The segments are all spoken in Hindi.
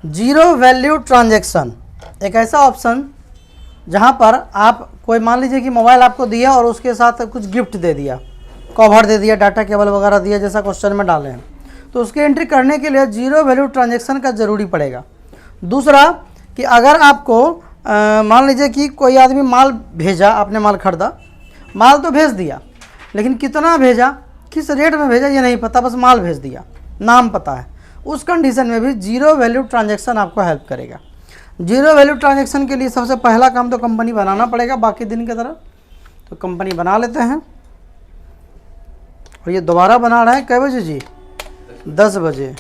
जीरो वैल्यू ट्रांजैक्शन एक ऐसा ऑप्शन जहां पर आप कोई मान लीजिए कि मोबाइल आपको दिया और उसके साथ कुछ गिफ्ट दे दिया, कवर दे दिया, डाटा केबल वगैरह दिया, जैसा क्वेश्चन में डाले हैं, तो उसकी एंट्री करने के लिए जीरो वैल्यू ट्रांजैक्शन का ज़रूरी पड़ेगा। दूसरा कि अगर आपको मान लीजिए कि कोई आदमी माल भेजा, आपने माल खरीदा, माल तो भेज दिया लेकिन कितना भेजा, किस रेट में भेजा ये नहीं पता, बस माल भेज दिया, नाम पता है, उस कंडीशन में भी जीरो वैल्यू ट्रांजैक्शन आपको हेल्प करेगा। जीरो वैल्यू ट्रांजैक्शन के लिए सबसे पहला काम तो कंपनी बनाना पड़ेगा, बाकी दिन की तरह। तो कंपनी बना लेते हैं और ये दोबारा बना रहे हैं कै बजे जी, 10 बजे।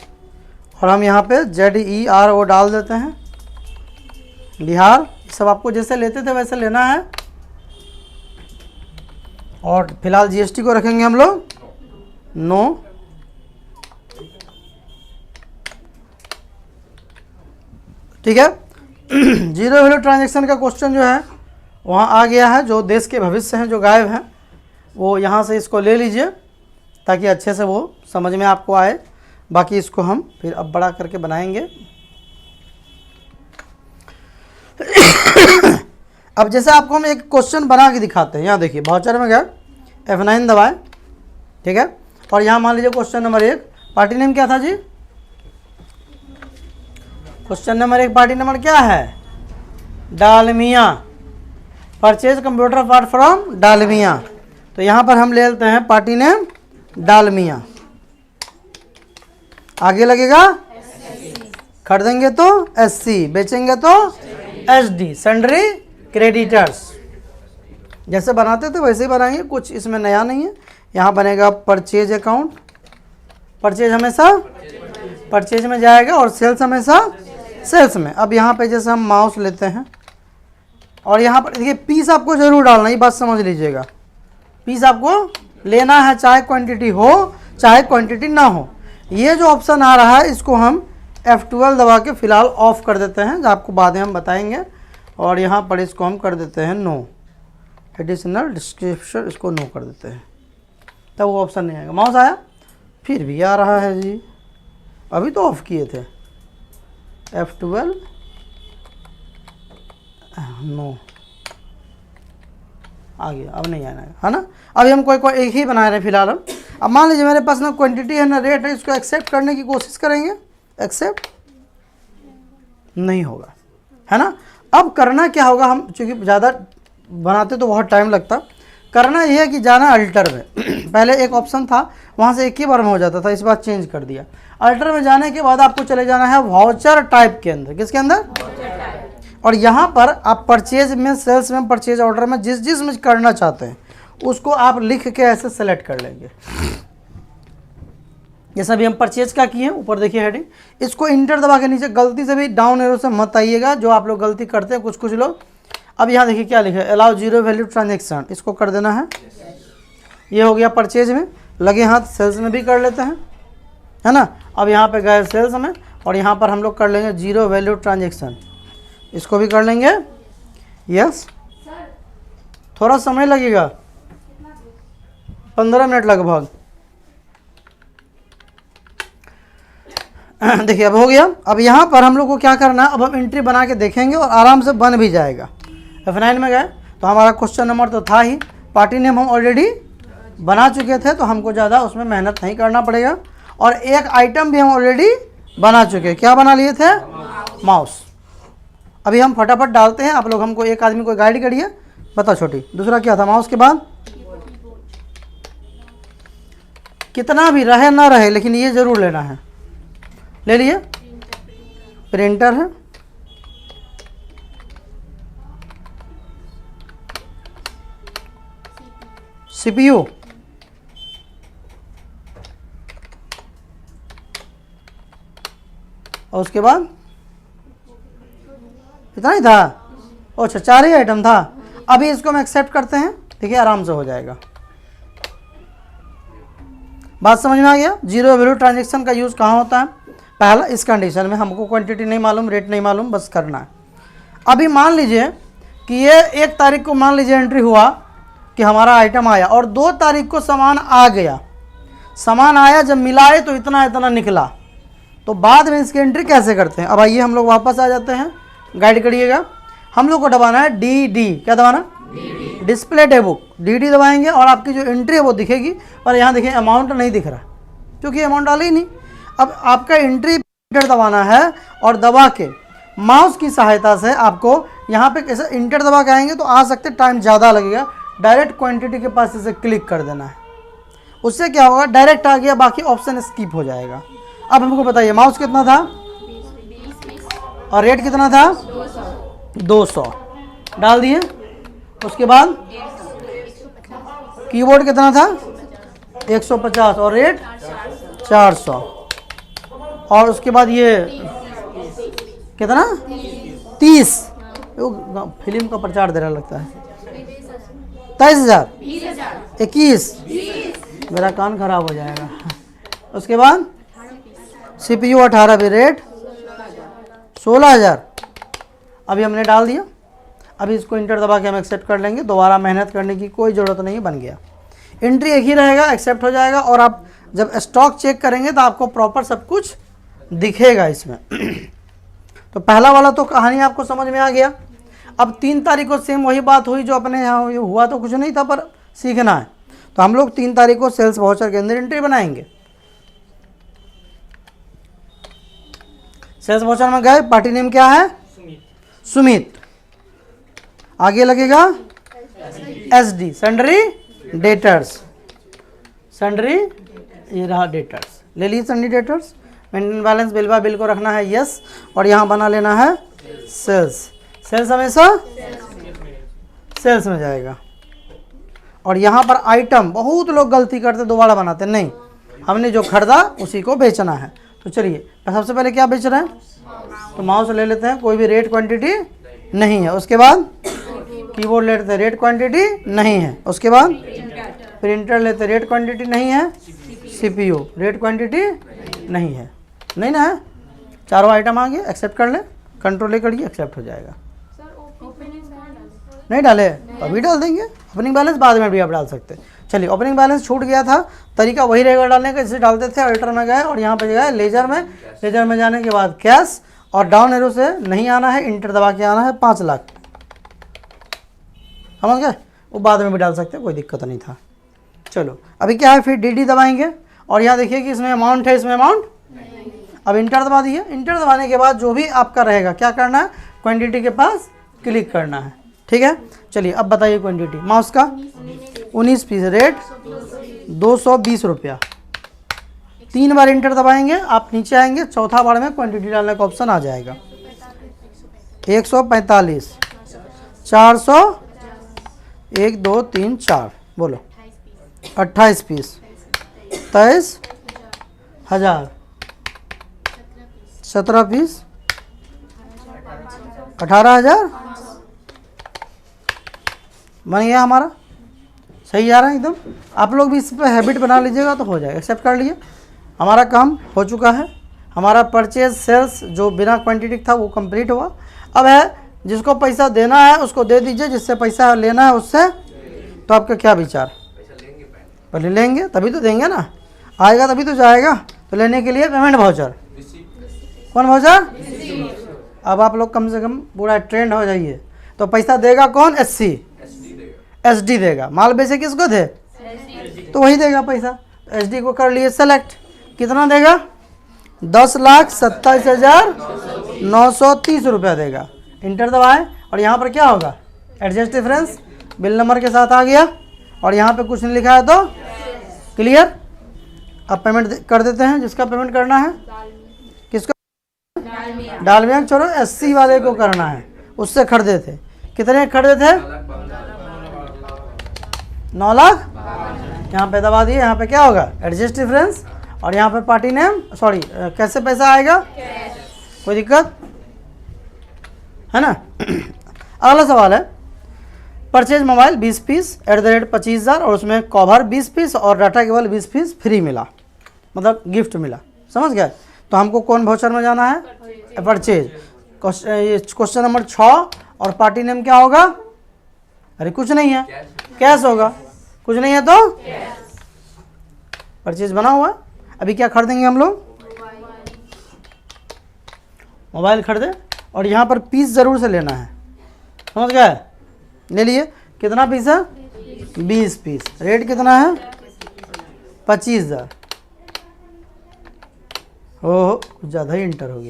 और हम यहाँ पे ZERO डाल देते हैं, बिहार। सब आपको जैसे लेते थे वैसे लेना है। और फिलहाल GST को रखेंगे हम लोग नो। ठीक है। जीरो वैल्यू ट्रांजैक्शन का क्वेश्चन जो है वहाँ आ गया है। जो देश के भविष्य हैं, जो गायब हैं, वो यहाँ से इसको ले लीजिए ताकि अच्छे से वो समझ में आपको आए। बाकी इसको हम फिर अब बड़ा करके बनाएंगे। अब जैसे आपको हम एक क्वेश्चन बना के दिखाते हैं। यहाँ देखिए, वाउचर में गए, F9 दबाएं, ठीक है। और यहाँ मान लीजिए क्वेश्चन नंबर 1, पार्टी नेम क्या था जी? क्वेश्चन नंबर 1 पार्टी नंबर क्या है? Dalmia. Purchase computer part from Dalmia. तो यहाँ पर हम ले लेते हैं पार्टी नेम डालमिया। आगे लगेगा खरीदेंगे तो SC, बेचेंगे तो SD, सन्ड्री क्रेडिटर्स। जैसे बनाते थे वैसे ही बनाएंगे, कुछ इसमें नया नहीं है। यहाँ बनेगा परचेज अकाउंट। परचेज हमेशा परचेज में जाएगा और सेल्स हमेशा सेल्स में। अब यहाँ पे जैसे हम माउस लेते हैं और यहाँ पर देखिए पीस आपको जरूर डालना, ये बात समझ लीजिएगा। पीस आपको लेना है, चाहे क्वांटिटी हो चाहे क्वांटिटी ना हो। ये जो ऑप्शन आ रहा है इसको हम F12 दबा के फिलहाल ऑफ कर देते हैं, जो आपको बाद में हम बताएंगे। और यहाँ पर इसको हम कर देते हैं नो, एडिशनल डिस्क्रिप्शन, इसको नो कर देते हैं, तब वो ऑप्शन नहीं आएगा। माउस आया, फिर भी आ रहा है जी, अभी तो ऑफ किए थे। F12 नो आ गया, अब नहीं आना है ना। अभी हम कोई एक ही बना रहे हैं फिलहाल हम। अब मान लीजिए मेरे पास ना क्वांटिटी है ना रेट है, इसको एक्सेप्ट करने की कोशिश करेंगे, एक्सेप्ट नहीं होगा, है ना। अब करना क्या होगा, हम चूँकि ज़्यादा बनाते तो बहुत टाइम लगता, करना यह है कि जाना अल्टर में। पहले एक ऑप्शन था, वहाँ से एक ही बार में हो जाता था, इस बार चेंज कर दिया। अल्टर में जाने के बाद आपको चले जाना है वाउचर टाइप के अंदर। किसके अंदर? और यहाँ पर आप परचेज में, सेल्स में, परचेज ऑर्डर में जिस में करना चाहते हैं उसको आप लिख के ऐसे सेलेक्ट कर लेंगे। जैसा भी हम परचेज का किए, ऊपर देखिए हेडिंग, इसको इंटर दबा के नीचे गलती से भी डाउन एरो से मत आइएगा, जो आप लोग गलती करते हैं कुछ लोग। अब यहाँ देखिए क्या लिखा है, अलाउ जीरो वैल्यू ट्रांजैक्शन, इसको कर देना है। ये हो गया परचेज में, लगे हाथ सेल्स में भी कर लेते हैं, है ना। अब यहाँ पे गए सेल्स में और यहाँ पर हम लोग कर लेंगे जीरो वैल्यू ट्रांजैक्शन, इसको भी कर लेंगे। यस, थोड़ा समय लगेगा, 15 मिनट लगभग। देखिए अब हो गया। अब यहाँ पर हम लोग को क्या करना है, अब हम एंट्री बना के देखेंगे और आराम से बन भी जाएगा। F9 में गए तो हमारा क्वेश्चन नंबर तो था ही, पार्टी नेम हम ऑलरेडी बना चुके थे, तो हमको ज़्यादा उसमें मेहनत नहीं करना पड़ेगा। और एक आइटम भी हम ऑलरेडी बना चुके हैं। क्या बना लिए थे? माउस। अभी हम फटाफट डालते हैं, आप लोग हमको एक आदमी को गाइड करिए। बता छोटी, दूसरा क्या था माउस के बाद? कितना भी रहे ना रहे लेकिन ये ज़रूर लेना है। ले लिए। प्रिंटर है, CPU, और उसके बाद इतना ही था। अच्छा, 4 ही आइटम था। अभी इसको हम एक्सेप्ट करते हैं, देखिए आराम से हो जाएगा। बात समझ में आ गया? जीरो वैल्यू ट्रांजैक्शन का यूज़ कहाँ होता है? पहला, इस कंडीशन में हमको क्वांटिटी नहीं मालूम, रेट नहीं मालूम, बस करना है। अभी मान लीजिए कि ये 1 तारीख को मान लीजिए एंट्री हुआ कि हमारा आइटम आया और 2 तारीख को सामान आ गया। सामान आया, जब मिलाए तो इतना इतना निकला, तो बाद में इसकी एंट्री कैसे करते हैं। अब आइए हम लोग वापस आ जाते हैं, गाइड करिएगा। हम लोग को दबाना है डी, क्या दबाना, डिस्प्ले डे बुक, डी दबाएंगे और आपकी जो एंट्री है वो दिखेगी। और यहाँ देखिए अमाउंट नहीं दिख रहा क्योंकि अमाउंट डाला ही नहीं। अब आपका एंट्री इंटर दबाना है और दबा के माउस की सहायता से आपको यहाँ पे कैसे इंटर दबा के आएंगे तो आ सकते, टाइम ज़्यादा लगेगा। डायरेक्ट क्वांटिटी के पास इसे क्लिक कर देना है, उससे क्या होगा, डायरेक्ट आ गया, बाकी ऑप्शन स्किप हो जाएगा। अब हमको बताइए माउस कितना था और रेट कितना था, 200 डाल दिए। उसके बाद कीबोर्ड कितना था, 150 और रेट 400। और उसके बाद ये कितना, 30। फिल्म का प्रचार दे रहा लगता है। 23,000, 21, मेरा कान खराब हो जाएगा। उसके बाद CPU 18 भी, रेट 16,000। अभी हमने डाल दिया। अभी इसको इंटर दबा के हम एक्सेप्ट कर लेंगे, दोबारा मेहनत करने की कोई ज़रूरत नहीं, बन गया। एंट्री एक ही रहेगा, एक्सेप्ट हो जाएगा। और आप जब स्टॉक चेक करेंगे तो आपको प्रॉपर सब कुछ दिखेगा इसमें। तो पहला वाला तो कहानी आपको समझ में आ गया। अब 3 तारीख को सेम वही बात हुई जो अपने यहाँ हुआ, तो कुछ नहीं था पर सीखना है। तो हम लोग 3 तारीख को सेल्स वाउचर के अंदर एंट्री बनाएंगे। सेल्स वाउचर में गए, पार्टी नेम क्या है, सुमित। आगे लगेगा SD, सन्ड्री डेटर्स, सन्ड्री, ये रहा डेटर्स, ले लीजिए sundry debtors. Maintain balance bill को रखना है यस, और यहाँ बना लेना है सेल्स। सेल्स हमेशा सेल्स में जाएगा। और यहाँ पर आइटम, बहुत लोग गलती करते दोबारा बनाते, नहीं, हमने जो खरीदा उसी को बेचना है। तो चलिए सबसे पहले क्या बेच रहे हैं, तो माउस ले लेते हैं, कोई भी रेट क्वांटिटी नहीं है। उसके बाद कीबोर्ड लेते हैं, रेट क्वांटिटी नहीं है। उसके बाद प्रिंटर लेते हैं, रेट क्वांटिटी नहीं है। CPU, रेट क्वांटिटी नहीं है, नहीं ना है। चारों आइटम आ गए, एक्सेप्ट कर ले, कंट्रोल ले करिए, एक्सेप्ट हो जाएगा। नहीं डाले तो अभी डाल देंगे। ओपनिंग बैलेंस बाद में भी आप डाल सकते हैं। चलिए ओपनिंग बैलेंस छूट गया था, तरीका वही रहेगा डालने का जैसे डालते थे। अल्टर में गए और यहाँ पे गए लेजर में, लेजर में जाने के बाद कैश, और डाउन एरो से नहीं आना है, इंटर दबा के आना है 5 लाख, समझ गए। वो बाद में भी डाल सकते हैं, कोई दिक्कत नहीं था। चलो अभी क्या है, फिर डी दबाएंगे और यहाँ देखिए कि इसमें अमाउंट है, इसमें अमाउंट। अब इंटर दबा दिए। इंटर दबाने के बाद जो भी आपका रहेगा क्या करना है, क्वांटिटी के पास क्लिक करना है, ठीक है। चलिए अब बताइए क्वांटिटी माउस का 19 पीस, रेट 220 रुपया। 3 बार इंटर दबाएंगे, आप नीचे आएंगे, चौथा बार में क्वांटिटी डालने का ऑप्शन आ जाएगा। 145, 400, 1 2 3 4, बोलो 28 पीस, 23,000, 17 पीस, 18,000 बन गया हमारा। सही जा रहा है एकदम। आप लोग भी इस पर हैबिट बना लीजिएगा तो हो जाएगा। एक्सेप्ट कर लिए, हमारा काम हो चुका है। हमारा परचेज सेल्स जो बिना क्वांटिटी था वो कंप्लीट हुआ। अब है जिसको पैसा देना है उसको दे दीजिए, जिससे पैसा लेना है उससे। तो आपका क्या विचार, पहले लेंगे तभी तो देंगे ना, आएगा तभी तो जाएगा। तो लेने के लिए पेमेंट वाउचर, कौन वाउचर, अब आप लोग कम से कम पूरा ट्रेंड हो जाइए। तो पैसा देगा कौन, SD देगा। माल बेचे किसको थे, तो वही देगा पैसा। SD को कर लिए सेलेक्ट, कितना देगा, 10,27,930 रुपया देगा। इंटर दबाएं और यहाँ पर क्या होगा, एडजस्ट डिफरेंस बिल नंबर के साथ आ गया। और यहाँ पे कुछ नहीं लिखा है तो क्लियर। अब पेमेंट कर देते हैं, जिसका पेमेंट करना है, किसको, डालमिया, चलो SC वाले को करना है, उससे खरीदे थे। कितने खरीदे थे, 9 लाख। यहाँ पे दबा दिए, यहाँ पे क्या होगा, एडजस्ट डिफरेंस। और यहाँ पे पार्टी नेम, सॉरी कैसे पैसा आएगा, कोई दिक्कत है ना। अगला सवाल है, परचेज मोबाइल 20 पीस @25,000 और उसमें कवर 20 पीस और डाटा केबल 20 पीस फ्री मिला, मतलब गिफ्ट मिला, समझ गए। तो हमको कौन वाउचर में जाना है, परचेज। क्वेश्चन नंबर 6 और पार्टी नेम क्या होगा, अरे कुछ नहीं है, कैश होगा। कुछ नहीं है तो परचेज बना हुआ है। अभी क्या खरीदेंगे हम लोग, मोबाइल खरीदे और यहाँ पर पीस ज़रूर से लेना है, समझ गए? ले लिए। कितना पीस है? 20 पीस। रेट कितना है? 25,000। ओह कुछ ज़्यादा ही इंटर हो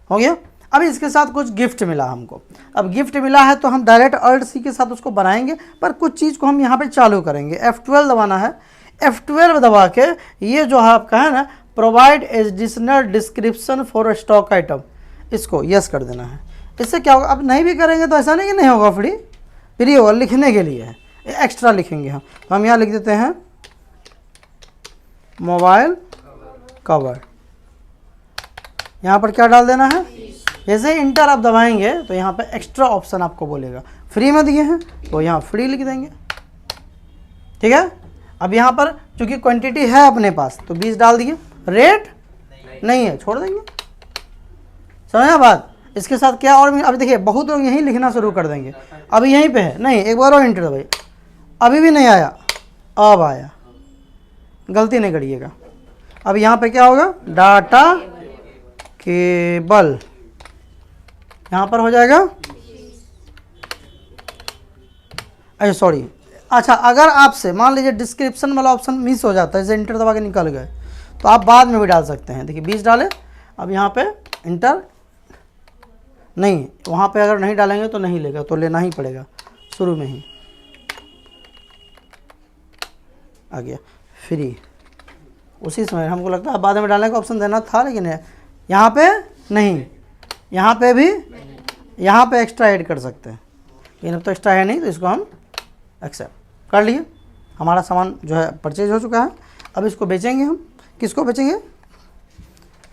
गया। अब इसके साथ कुछ गिफ्ट मिला हमको। अब गिफ्ट मिला है तो हम डायरेक्ट अल्ट सी के साथ उसको बनाएंगे, पर कुछ चीज़ को हम यहाँ पे चालू करेंगे। F12 दबाना है। F12 दबा के ये जो है आपका है ना, provide additional description for stock item, इसको यस कर देना है। इससे क्या होगा? अब नहीं भी करेंगे तो ऐसा नहीं कि नहीं होगा, फ्री होगा, लिखने के लिए है, एक्स्ट्रा लिखेंगे हम। तो हम यहाँ लिख देते हैं मोबाइल कवर। यहाँ पर क्या डाल देना है? जैसे इंटर आप दबाएंगे तो यहाँ पे एक्स्ट्रा ऑप्शन आपको बोलेगा, फ्री में दिए हैं तो यहाँ फ्री लिख देंगे, ठीक है। अब यहाँ पर चूंकि क्वांटिटी है अपने पास तो 20 डाल दिए। रेट नहीं है, छोड़ देंगे। समझा बात? इसके साथ क्या और भी, अब देखिए बहुत लोग यहीं लिखना शुरू कर देंगे। अभी यहीं पे है, नहीं एक बार और इंटर दबाइए, अभी भी नहीं आया, अब आया, गलती नहीं करिएगा। अब यहाँ पे क्या होगा? डाटा केबल, यहाँ पर हो जाएगा, अरे सॉरी, अच्छा अगर आपसे मान लीजिए डिस्क्रिप्शन वाला ऑप्शन मिस हो जाता है, जैसे इंटर दबा के निकल गए, तो आप बाद में भी डाल सकते हैं। देखिए 20 डाले, अब यहाँ पे इंटर नहीं, वहाँ पे अगर नहीं डालेंगे तो नहीं लेगा, तो लेना ही पड़ेगा शुरू में ही। आ गया फ्री, उसी समय हमको लगता है बाद में डालने का ऑप्शन देना था, लेकिन यहाँ पे नहीं, यहाँ पे भी, यहाँ पे एक्स्ट्रा ऐड कर सकते हैं, लेकिन अब तो एक्स्ट्रा है नहीं, तो इसको हम एक्सेप्ट कर लिए। हमारा सामान जो है परचेज हो चुका है। अब इसको बेचेंगे हम। किसको बेचेंगे?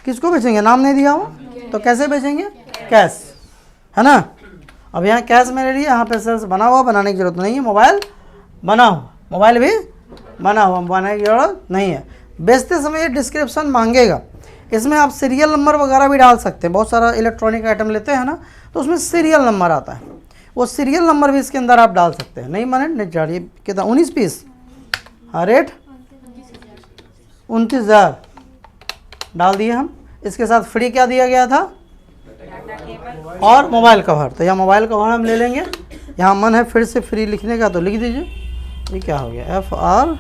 किसको बेचेंगे? नाम नहीं दिया हो तो कैसे बेचेंगे? कैश, है ना। अब यहाँ कैश में ले लिए, यहाँ पे सेल्स बना हुआ, बनाने की जरूरत नहीं है। मोबाइल बना हुआ, मोबाइल भी बना हुआ, बनाने की जरूरत नहीं है। बेचते समय ये डिस्क्रिप्शन मांगेगा। इसमें आप सीरियल नंबर वगैरह भी डाल सकते हैं। बहुत सारा इलेक्ट्रॉनिक आइटम लेते हैं ना, तो उसमें सीरियल नंबर आता है, वो सीरियल नंबर भी इसके अंदर आप डाल सकते हैं। नहीं माने नहीं चाहिए। कितना? 19 पीस। हाँ, रेट 29,000 डाल दिए हम। इसके साथ फ्री क्या दिया गया था? और मोबाइल कवर। तो यहाँ मोबाइल कवर हम ले लेंगे। यहाँ मन है फिर से फ्री लिखने का तो लिख दीजिए। ये क्या हो गया? FR,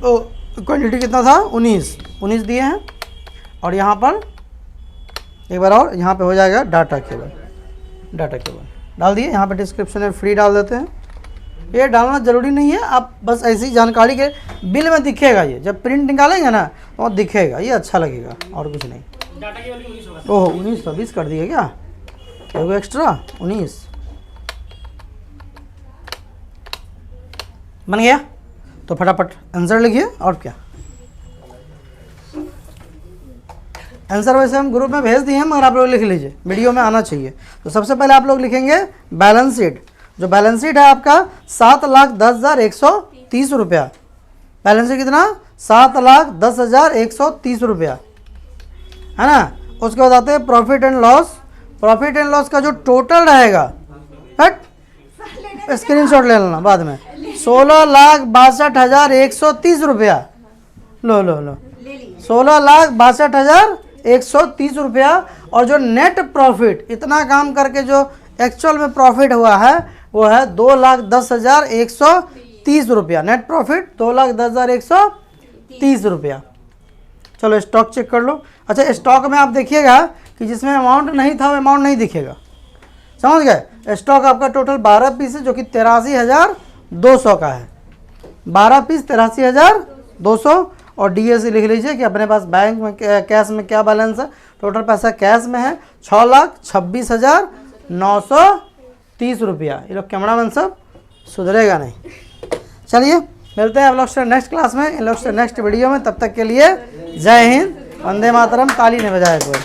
तो क्वांटिटी कितना था? 19 दिए हैं। और यहाँ पर एक बार और, यहाँ पे हो जाएगा डाटा केबल। डाटा केबल डाल दिए। यहाँ पे डिस्क्रिप्शन में फ्री डाल देते हैं। ये डालना ज़रूरी नहीं है, आप बस ऐसी जानकारी के बिल में दिखेगा। ये जब प्रिंट निकालेंगे ना तो दिखेगा, ये अच्छा लगेगा और कुछ नहीं। ओह 19 तो 20 कर दिए क्या? एगो एक्स्ट्रा 19 बन गया। तो फटाफट आंसर लिखिए। और क्या आंसर वैसे हम ग्रुप में भेज दिए हैं, मगर आप लोग लिख लीजिए, वीडियो में आना चाहिए। तो सबसे पहले आप लोग लिखेंगे बैलेंस शीट। जो बैलेंस शीट है आपका 7,10,130 रुपया। बैलेंस शीट कितना? 7,10,130 रुपया, है ना। उसके बाद आते हैं profit and loss. Profit and loss का जो टोटल रहेगा, हट स्क्रीनशॉट ले लेना बाद में, 16,62,130 रुपया। लो 16,62,130 रुपया। और जो नेट प्रॉफिट, इतना काम करके जो एक्चुअल में प्रॉफिट हुआ है वो है 2,10,130 रुपया। नेट प्रॉफिट 2,10,130 रुपया। चलो स्टॉक चेक कर लो। अच्छा, स्टॉक में आप देखिएगा कि जिसमें अमाउंट नहीं था वो अमाउंट नहीं दिखेगा, समझ गए। स्टॉक आपका टोटल 12 पीस है, जो कि 83,200 का है। 12 पीस 83,200। और DAC लिख लीजिए कि अपने पास बैंक में कैश में क्या बैलेंस है। टोटल पैसा कैश में है 6,26,930 रुपया। ये लोग कैमरामैन सब सुधरेगा नहीं। चलिए मिलते हैं आप लोग से नेक्स्ट क्लास में, इन लोग से नेक्स्ट वीडियो में। तब तक के लिए जय हिंद, वंदे मातरम। ताली नहीं बजाए कोई।